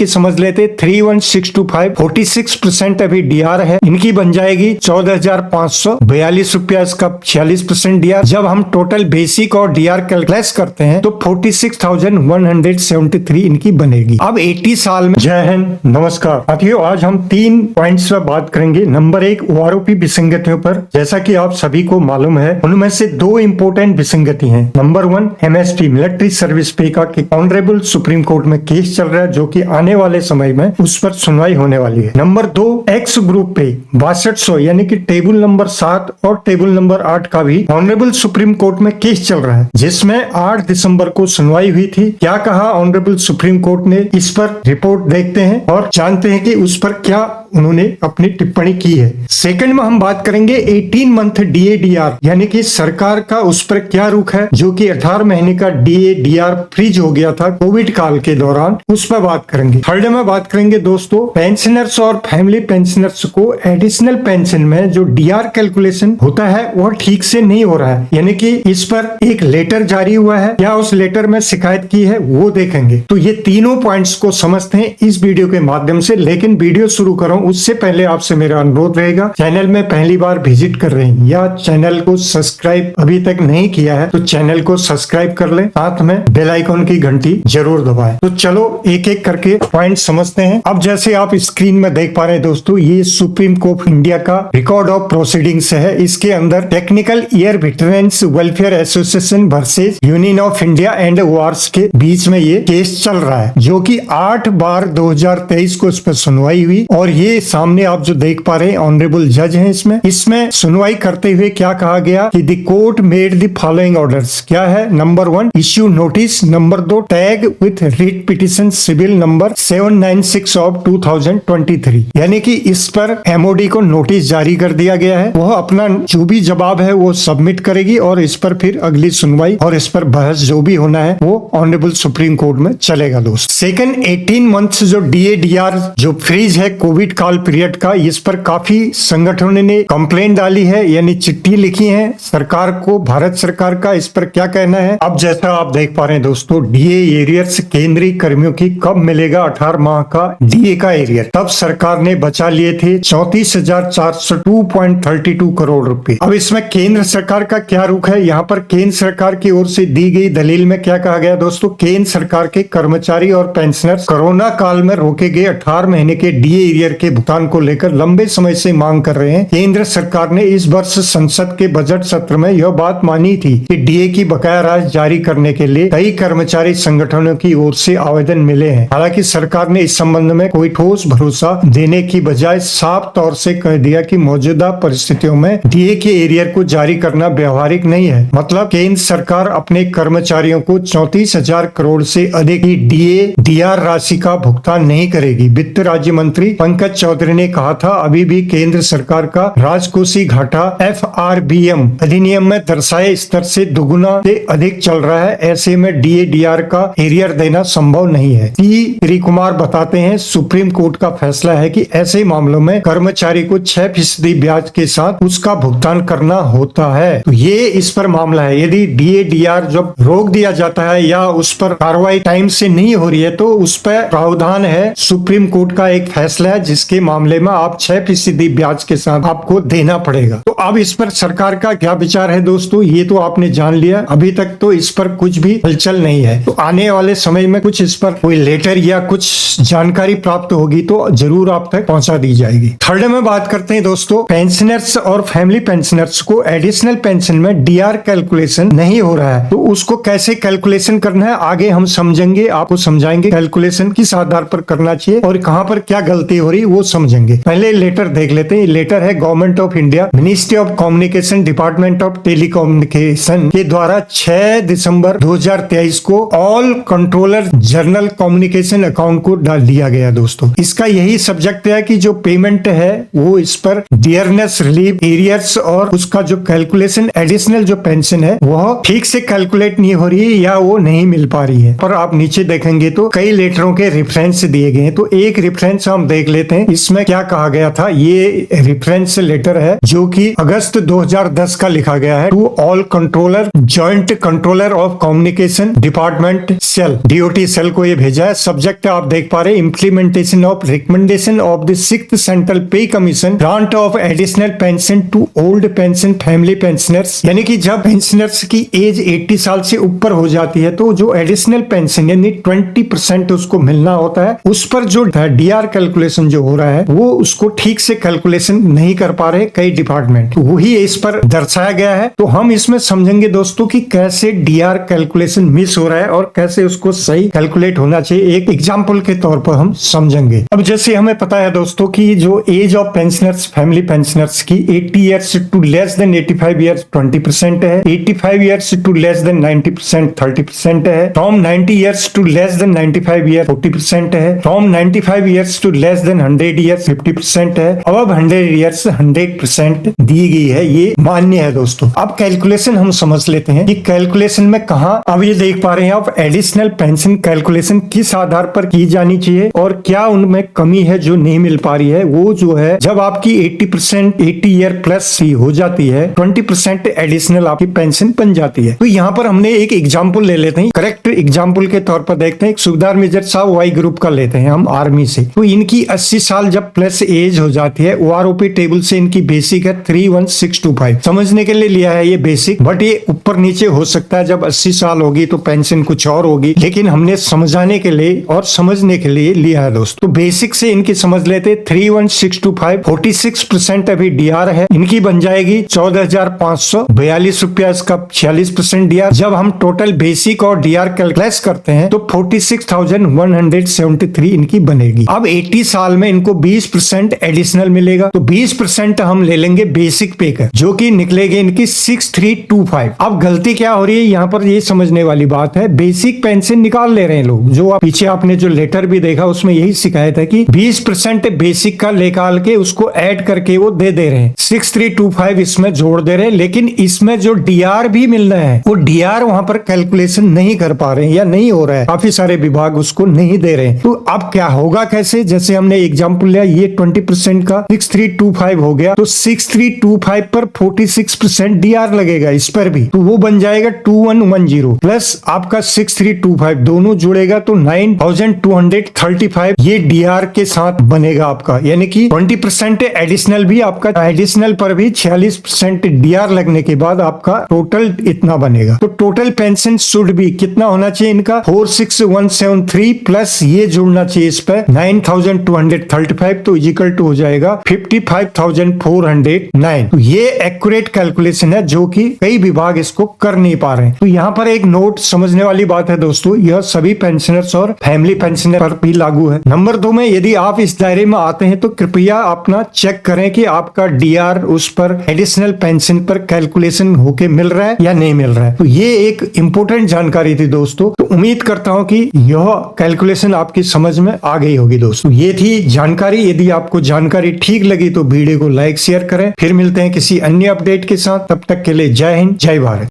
की समझ लेते 31625 46% अभी डीआर है, इनकी बन जाएगी 14,542 रुपया, इसका 46% डीआर। जब हम टोटल बेसिक और डीआर कैलकुलेट करते हैं तो 46,173 इनकी बनेगी। अब 80 साल में। जय हिंद, नमस्कार साथियों, आज हम 3 पॉइंट्स पर बात करेंगे। नंबर 1 ओआरओपी विसंगतियों पर। जैसा कि आप सभी को मालूम है, उनमें से 2 इंपोर्टेंट विसंगति हैं। नंबर 1 एमएसपी मिलिट्री सर्विस पे का ऑनरेबल सुप्रीम कोर्ट में केस चल रहा है, जो कि आने वाले समय में उस पर सुनवाई होने वाली है। नंबर 2 एक्स ग्रुप पे 6200 यानी कि टेबल नंबर 7 और टेबल नंबर 8 का भी ऑनरेबल सुप्रीम कोर्ट में केस चल रहा है, जिसमें 8 दिसंबर को सुनवाई हुई थी। क्या कहा ऑनरेबल सुप्रीम कोर्ट ने, इस पर रिपोर्ट देखते हैं और जानते हैं कि उस पर क्या उन्होंने अपनी टिप्पणी की है। सेकंड में हम बात करेंगे 18 मंथ डीएडीआर यानी कि सरकार का उस पर क्या रुख है, जो कि 18 महीने का डीएडीआर फ्रीज हो गया था कोविड काल के दौरान, उस पर बात करेंगे। थर्ड में बात करेंगे दोस्तों पेंशनर्स और फैमिली पेंशनर्स को एडिशनल पेंशन में जो डीआर कैलकुलेशन होता है वह ठीक से नहीं हो रहा है, यानी कि इस पर एक लेटर जारी हुआ है, या उस लेटर में शिकायत की है, वो देखेंगे। तो ये तीनों पॉइंट्स को समझते हैं इस वीडियो के माध्यम से। लेकिन वीडियो शुरू करूं उससे पहले आपसे मेरा अनुरोध रहेगा, चैनल में पहली बार विजिट कर रहे हैं या चैनल को सब्सक्राइब अभी तक नहीं किया है तो चैनल को सब्सक्राइब कर लें, साथ में बेल आइकॉन की घंटी जरूर दबाएं। तो चलो एक एक करके पॉइंट समझते हैं। अब जैसे आप स्क्रीन में देख पा रहे हैं दोस्तों, ये सुप्रीम कोर्ट इंडिया का रिकॉर्ड ऑफ प्रोसीडिंग्स है। इसके अंदर technical year veterans welfare association versus union of India and wars के बीच में ये केस चल रहा है, जो कि 8/2023 को इस पर सुनवाई हुई। और ये सामने आप जो देख पा रहे हैं ऑनरेबल जज हैं इसमें सुनवाई करते हुए क्या कहा गया कि the court made the following orders. क्या है? Number 1 issue notice, number 2 tag with writ petition civil number 796 of 2023, यानी कि इस पर एमओडी को नोटिस जारी कर दिया गया है। वह अपना जो भी जवाब है वो सबमिट करेगी और इस पर फिर अगली सुनवाई और इस पर बहस जो भी होना है वो ऑनरेबल सुप्रीम कोर्ट में चलेगा दोस्त। सेकंड 18 मंथ्स जो डीएडीआर जो फ्रीज है कोविड काल पीरियड का, इस पर काफी संगठनों ने कंप्लेंट डाली है, यानी चिट्ठी लिखी है सरकार को, भारत सरकार का इस पर क्या कहना है। अब जैसा आप देख पा रहे हैं दोस्तों, डीए एरियर्स केंद्रीय कर्मियों की कब मिलेगा 18 माह का डीए का एरियर, तब सरकार ने बचा लिए थे 34,402.32 करोड़ रुपए। अब इसमें केंद्र सरकार का क्या रुख है, यहाँ पर केंद्र सरकार की ओर से दी गई दलील में क्या कहा गया दोस्तों, केंद्र सरकार के कर्मचारी और पेंशनर्स कोरोना काल में रोके गए 18 महीने के डीए एरियर के भुगतान को लेकर लंबे समय से मांग कर रहे हैं। केंद्र सरकार ने इस वर्ष संसद के बजट सत्र में यह बात मानी थी कि डीए की बकाया राशि जारी करने के लिए कई कर्मचारी संगठनों की ओर से आवेदन मिले हैं। हालांकि सरकार ने इस संबंध में कोई ठोस भरोसा देने की बजाय साफ तौर से कह दिया कि मौजूदा परिस्थितियों में डीए के एरियर को जारी करना व्यवहारिक नहीं है। मतलब केंद्र सरकार अपने कर्मचारियों को 34,000 करोड़ से अधिक की डीए डीआर राशि का भुगतान नहीं करेगी। वित्त राज्य मंत्री पंकज चौधरी ने कहा था, अभी भी केंद्र सरकार का राजकोषीय घाटा एफआरबीएम अधिनियम में दर्शाए स्तर से दोगुना से अधिक चल रहा है। ऐसे में डीएडीआर का एरियर देना संभव नहीं है। श्री कुमार बताते हैं, सुप्रीम कोर्ट का फैसला है कि ऐसे मामलों में कर्मचारी को 6% ब्याज के साथ उसका भुगतान करना होता है। तो ये इस पर मामला है। यदि डीएडीआर जब रोक दिया जाता है या उस पर कार्रवाई टाइम से नहीं हो रही है तो उस पर प्रावधान है। सुप्रीम कोर्ट का एक फैसला है जिसके मामले में आप 6% ब्याज के साथ आपको देना पड़ेगा। तो अब इस पर सरकार का क्या विचार है दोस्तों, ये तो आपने जान लिया। अभी तक तो इस पर कुछ भी हलचल नहीं है। तो आने वाले समय में कुछ इस पर कोई लेटर या कुछ जानकारी प्राप्त होगी तो जरूर आप तक पहुंचा दी जाएगी। थर्ड में बात करते हैं दोस्तों, पेंशनर्स और फैमिली पेंशनर्स को एडिशनल पेंशन में डीआर कैलकुलेशन नहीं हो रहा है, तो उसको कैसे कैलकुलेशन करना है आगे हम समझेंगे, आपको समझाएंगे कैलकुलेशन किस आधार पर करना चाहिए और कहां पर क्या गलती हो रही वो समझेंगे। पहले लेटर देख लेते हैं। लेटर है government of India, ministry of communication, department of telecommunication के द्वारा 6 दिसंबर 2023 को all controller general communication account को डाल दिया गया दोस्तों। इसका यही सब्जेक्ट है कि जो पेमेंट है वो इस पर डियरनेस रिलीफ एरियर्स और उसका जो कैलकुलेशन एडिशनल जो पेंशन है वह ठीक से कैलकुलेट नहीं हो रही है या वो नहीं मिल पा रही है। पर आप नीचे देखेंगे तो कई लेटरों के रेफरेंस दिए गए हैं। तो एक रेफरेंस हम देख लेते हैं, इसमें क्या कहा गया था। ये रेफरेंस लेटर है जो कि अगस्त 2010 का लिखा गया है, to all controller joint controller of communication department cell, DOT cell को ये भेजा है। सब्जेक्ट आप देख पा रहे हैं, implementation of recommendation of the 6th central pay commission grant of additional pension to old pension family pensioners. यानी कि जब पेंशनर्स की एज 80 साल से ऊपर हो जाती है तो जो एडिशनल पेंशन यानी 20% उसको मिलना होता है, उस पर जो डीआर कैलकुलेशन जो हो रहा है वो उसको ठीक से कैलकुलेशन नहीं कर पा रहे कई डिपार्टमेंट, वही इस पर दर्शाया गया है। तो हम इसमें समझेंगे दोस्तों कि कैसे डीआर कैलकुलेशन मिस हो रहा है और कैसे उसको सही कैलकुलेट होना चाहिए, एक एग्जांपल के तौर पर हम समझेंगे। अब जैसे हमें पता है दोस्तों कि जो age of pensioners family pensioners की 80 years to less than 85 years 20% है, 85 ईयर्स टू लेस देन 90% 30% है, from 90 years to less than 95 years 40% है, from 95 years to less than 100 years 50% है, अब 100 ईयर्स 100% दी गई है, ये मान्य है दोस्तों। अब कैलकुलेशन हम समझ लेते हैं कि कैलकुलेशन में कहां, अब ये देख पा रहे हैं आप एडिशनल पेंशन कैलकुलेशन किस आधार पर की जानी चाहिए और क्या उनमें कमी है जो नहीं मिल पा रही है। वो जो है जब आपकी 80% 80 ईयर प्लस हो जाती है 20% एडिशनल आपकी पेंशन बन जाती है। तो यहाँ पर हमने एक एग्जाम्पल ले लेते हैं, करेक्ट एग्जाम्पल के तौर पर देखते हैं। सुबेदार मेजर साहब वाई ग्रुप का लेते हैं हम आर्मी से, तो इनकी 80 साल जब प्लस एज हो जाती है, ओआरओपी टेबल से इनकी बेसिक है 31625। समझने के लिए लिया है ये बेसिक, बट ये ऊपर नीचे हो सकता है। जब 80 साल होगी तो पेंशन कुछ और होगी, लेकिन हमने समझाने के लिए और समझने के लिए लिया है दोस्तों। तो बेसिक से इनकी समझ लेते 31625, 46% अभी डीआर है, इनकी बन जाएगी 14,542 रुपया, इसका 46% डीआर। जब हम टोटल बेसिक और डीआर कैलकुलेट करते हैं तो 46,173 इनकी बनेगी। अब 80 साल में इनको 20% एडिशनल मिलेगा, तो 20% हम ले लेंगे बेसिक पे का, जो कि निकलेगी इनकी 6325। अब गलती क्या हो रही है यहाँ पर, ये समझने वाली बात है, बेसिक पेंशन निकाल ले रहे हैं लोग। जो पीछे आपने जो लेटर भी देखा उसमें यही शिकायत है कि 20% बेसिक का निकाल के उसको ऐड करके वो दे रहे हैं, 6325 इसमें जोड़ दे रहे हैं, लेकिन इसमें जो डीआर भी मिलना है वो डीआर वहां पर कैलकुलेशन नहीं कर पा रहे हैं या नहीं हो रहा है, काफी सारे विभाग उसको नहीं दे रहे हैं। तो अब क्या होगा कैसे, जैसे हमने एग्जाम्पल लिया, ये 20% का 6325 हो गया, तो 6325 पर 46% डीआर लगेगा इस पर भी, तो वो बन जाएगा 2110 प्लस आपका 6325 दोनों जुड़ेगा तो 9235 ये डीआर के साथ बनेगा आपका। यानी कि 20% एडिशनल भी आपका, एडिशनल पर भी 46% डीआर लगने के बाद आपका टोटल इतना बनेगा। तो टोटल पेंशन शुड भी कितना होना चाहिए इनका 46173 प्लस ये जुड़ना चाहिए इस पर 9235, तो इजिकल टू हो जाएगा 55,409। तो ये एक्यूरेट कैलकुलेशन है जो कि कई विभाग इसको कर नहीं पा रहे हैं। तो यहाँ पर एक नोट समझने वाली बात है दोस्तों, यह सभी पेंशनर्स और फैमिली पेंशनर पर भी लागू है। नंबर 2 में यदि आप इस दायरे में आते हैं तो कृपया अपना चेक करें कि आपका डीआर उस पर एडिशनल पेंशन पर कैलकुलेशन होके मिल रहा है या नहीं मिल रहा है। तो ये एक इंपॉर्टेंट जानकारी थी दोस्तों। तो उम्मीद करता हूं कि यह कैलकुलेशन आपकी समझ में आ गई होगी दोस्तों। ये थी जानकारी। यदि आपको जानकारी ठीक लगी तो वीडियो को लाइक शेयर करें। फिर मिलते हैं किसी अन्य अपडेट के साथ, तब तक के लिए जय हिंद जय भारत।